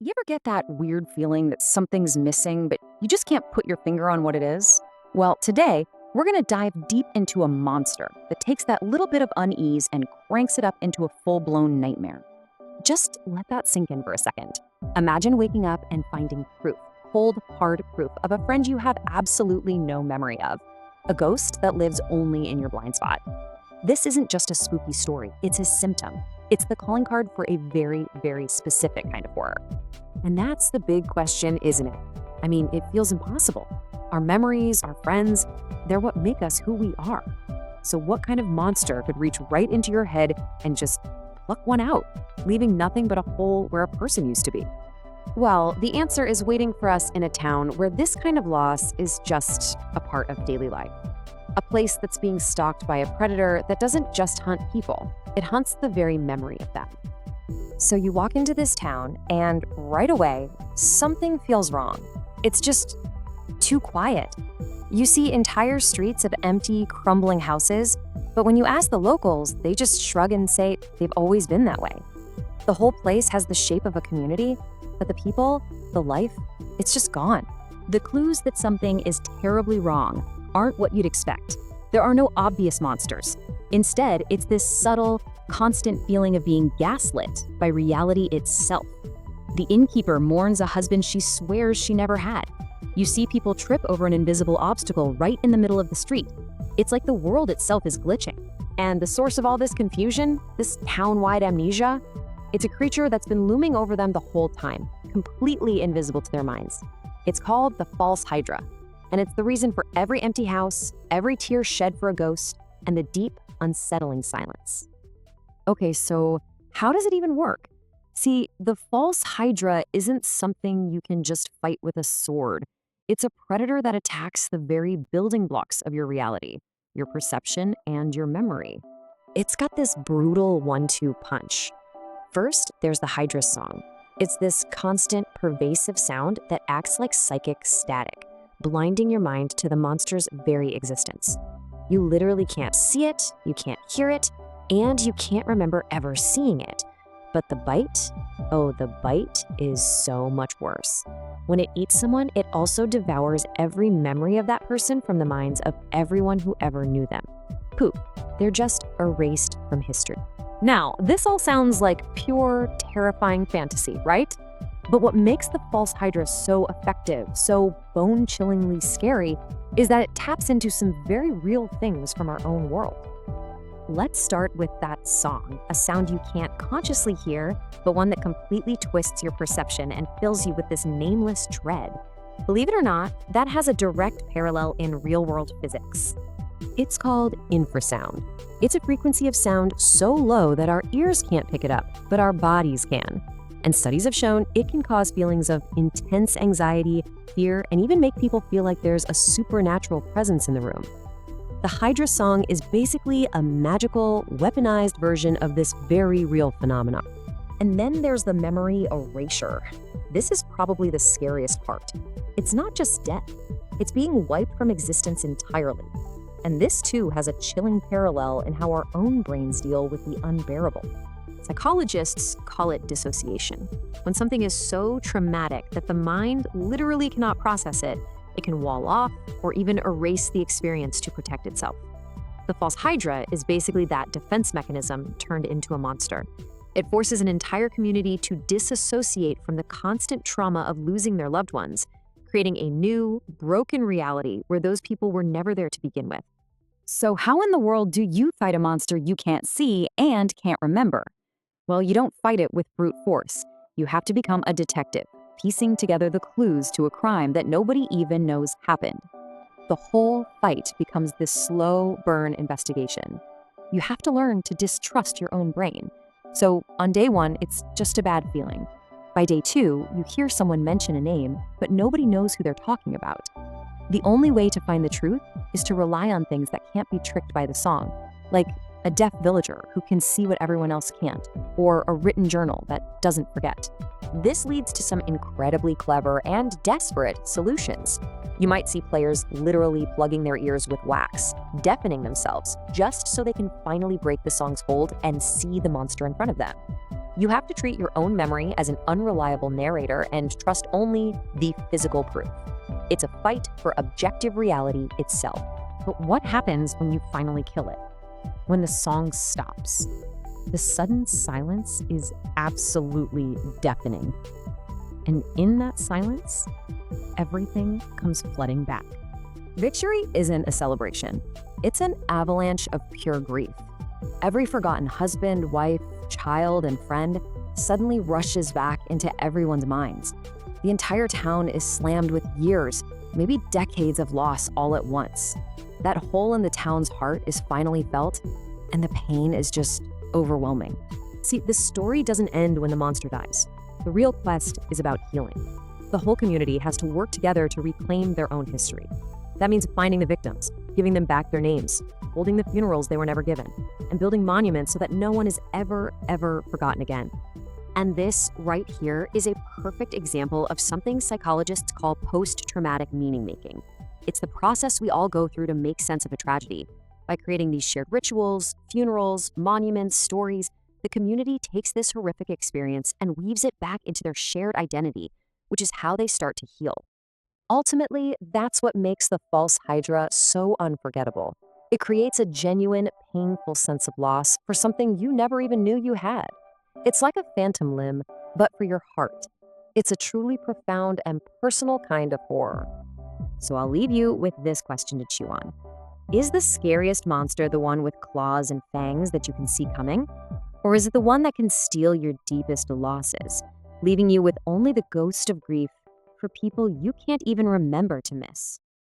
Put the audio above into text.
You ever get that weird feeling that something's missing, but you just can't put your finger on what it is? Well, today, we're going to dive deep into a monster that takes that little bit of unease and cranks it up into a full-blown nightmare. Just let that sink in for a second. Imagine waking up and finding proof, cold, hard proof of a friend you have absolutely no memory of. A ghost that lives only in your blind spot. This isn't just a spooky story, it's a symptom. It's the calling card for a very, very specific kind of horror. And that's the big question, isn't it? I mean, it feels impossible. Our memories, our friends, they're what make us who we are. So what kind of monster could reach right into your head and just pluck one out, leaving nothing but a hole where a person used to be? Well, the answer is waiting for us in a town where this kind of loss is just a part of daily life. A place that's being stalked by a predator that doesn't just hunt people, it hunts the very memory of them. So you walk into this town, and right away, something feels wrong. It's just too quiet. You see entire streets of empty, crumbling houses, but when you ask the locals, they just shrug and say they've always been that way. The whole place has the shape of a community, but the people, the life, it's just gone. The clues that something is terribly wrong aren't what you'd expect. There are no obvious monsters. Instead, it's this subtle, constant feeling of being gaslit by reality itself. The innkeeper mourns a husband she swears she never had. You see people trip over an invisible obstacle right in the middle of the street. It's like the world itself is glitching. And the source of all this confusion, this town-wide amnesia, it's a creature that's been looming over them the whole time, completely invisible to their minds. It's called the False Hydra, and it's the reason for every empty house, every tear shed for a ghost, and the deep, unsettling silence. Okay, so how does it even work? See, the False Hydra isn't something you can just fight with a sword. It's a predator that attacks the very building blocks of your reality, your perception, and your memory. It's got this brutal 1-2 punch. First, there's the Hydra's song. It's this constant, pervasive sound that acts like psychic static, blinding your mind to the monster's very existence. You literally can't see it, you can't hear it, and you can't remember ever seeing it. But the bite? Oh, the bite is so much worse. When it eats someone, it also devours every memory of that person from the minds of everyone who ever knew them. Poof, they're just erased from history. Now, this all sounds like pure, terrifying fantasy, right? But what makes the False Hydra so effective, so bone-chillingly scary, is that it taps into some very real things from our own world. Let's start with that song, a sound you can't consciously hear, but one that completely twists your perception and fills you with this nameless dread. Believe it or not, that has a direct parallel in real-world physics. It's called infrasound. It's a frequency of sound so low that our ears can't pick it up, but our bodies can. And studies have shown it can cause feelings of intense anxiety, fear, and even make people feel like there's a supernatural presence in the room. The Hydra song is basically a magical, weaponized version of this very real phenomenon. And then there's the memory erasure. This is probably the scariest part. It's not just death, it's being wiped from existence entirely. And this too has a chilling parallel in how our own brains deal with the unbearable. Psychologists call it dissociation. When something is so traumatic that the mind literally cannot process it, it can wall off or even erase the experience to protect itself. The False Hydra is basically that defense mechanism turned into a monster. It forces an entire community to disassociate from the constant trauma of losing their loved ones, creating a new, broken reality where those people were never there to begin with. So how in the world do you fight a monster you can't see and can't remember? Well, you don't fight it with brute force. You have to become a detective, piecing together the clues to a crime that nobody even knows happened. The whole fight becomes this slow burn investigation. You have to learn to distrust your own brain. So on day 1, it's just a bad feeling. By day 2, you hear someone mention a name, but nobody knows who they're talking about. The only way to find the truth is to rely on things that can't be tricked by the song, like a deaf villager who can see what everyone else can't, or a written journal that doesn't forget. This leads to some incredibly clever and desperate solutions. You might see players literally plugging their ears with wax, deafening themselves, just so they can finally break the song's hold and see the monster in front of them. You have to treat your own memory as an unreliable narrator and trust only the physical proof. It's a fight for objective reality itself. But what happens when you finally kill it? When the song stops? The sudden silence is absolutely deafening. And in that silence, everything comes flooding back. Victory isn't a celebration. It's an avalanche of pure grief. Every forgotten husband, wife, child, and friend suddenly rushes back into everyone's minds. The entire town is slammed with years, maybe decades of loss all at once. That hole in the town's heart is finally felt, and the pain is just overwhelming. See, the story doesn't end when the monster dies. The real quest is about healing. The whole community has to work together to reclaim their own history. That means finding the victims, giving them back their names, holding the funerals they were never given, and building monuments so that no one is ever forgotten again. And this right here is a perfect example of something psychologists call post-traumatic meaning-making. It's the process we all go through to make sense of a tragedy. By creating these shared rituals, funerals, monuments, stories, the community takes this horrific experience and weaves it back into their shared identity, which is how they start to heal. Ultimately, that's what makes the False Hydra so unforgettable. It creates a genuine, painful sense of loss for something you never even knew you had. It's like a phantom limb, but for your heart. It's a truly profound and personal kind of horror. So I'll leave you with this question to chew on. Is the scariest monster the one with claws and fangs that you can see coming? Or is it the one that can steal your deepest losses, leaving you with only the ghost of grief for people you can't even remember to miss?